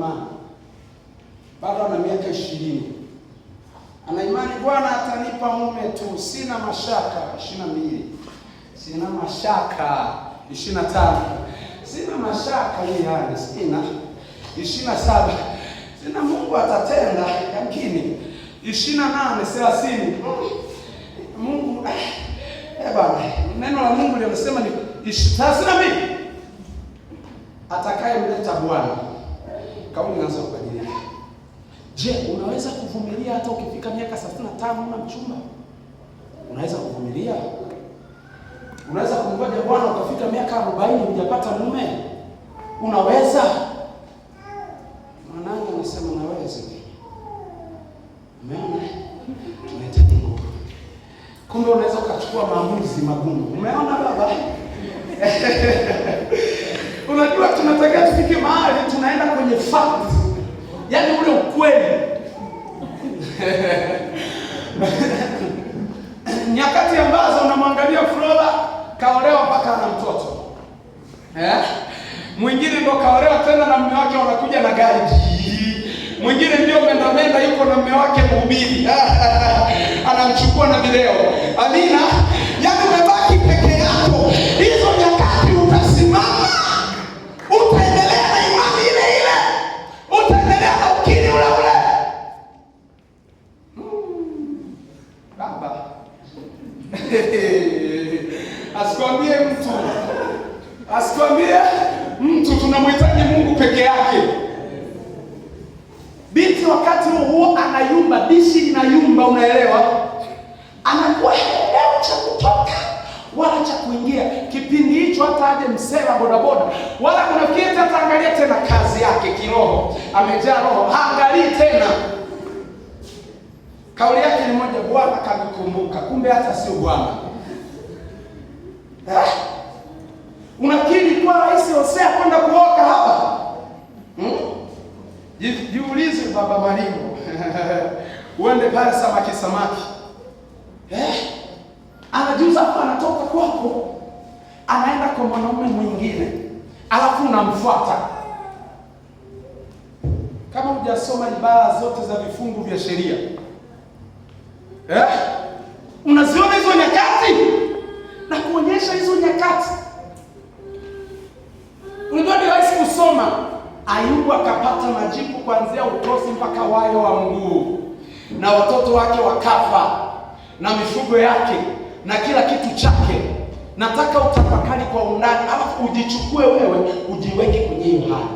imani. Bado ana miaka 20. Ana imani Bwana atanipa mume tu, sina mashaka. 22. Sina mashaka. 25. Sina mashaka yani, sina. 27. Sina, Mungu atatenda yamkini. 28, 30. Mungu bwana, neno la Mungu linasema ni 32. Atakayemleta Bwana. Kauli inaanza kubadilika. Je, unaweza kuvumilia hata ukifika miaka 35 una mchumba? Unaweza kuvumilia? Unaweza kumngoja Bwana ukafika miaka 40 hujapata mume? Unaweza? Mwanangu anasema naweza. Umeona? Tunahitaji nguvu. Kumbe unaweza ukachukua maamuzi magumu. Umeona baba? Unajua tunataka tufike mahali tunaenda kwenye fact. Yaani ule ukweli. Nyakati ambazo unamwangalia Flora kaolewa mpaka ana mtoto. Mwingine ndo kaolewa tena na mume wake wanakuja na gari. Mwingine ndio menda yuko na mume wake mhubiri. Anamchukua na video. Amina. Yaani umebaki peke yako. Hizo nyakati utasimama. Utaendelea na imani ile ile. Utaendelea na ukiri ule ule. Baba. Asikwambie mtu. Asikwambie mtu, tunamhitaji Mungu peke yake. Binti wakati huo anayumba, dishi inayumba, unaelewa? Anakuwa leo cha kutoka wala cha kuingia. Kipindi hicho hata aje msela bodaboda wala kunafikiri hata angalia tena kazi yake kiroho. Amejaa roho, haangalii tena. Kauli yake ni moja, Bwana kanikumbuka. Kumbe hata sio Bwana. Unafikiri kwa rahisi Hosea kwenda kuoka hapa? Jiulize baba Maringo. Uende pale samaki. Anajuza hapa, anatoka kwako. Anaenda kwa mwanaume mwingine. Alafu unamfuata. Kama hujasoma ibara zote za vifungu vya sheria. Unaziona hizo nyakati? Na kuonyesha hizo nyakati. Unajua ni rahisi kusoma. Ayubu akapata majipu kuanzia utosi mpaka wayo wa mguu. Na watoto wake wakafa. Na mifugo yake. Na kila kitu chake. Nataka utafakari kwa undani. Alafu ujichukue wewe. Ujiweke kwenye hiyo hali.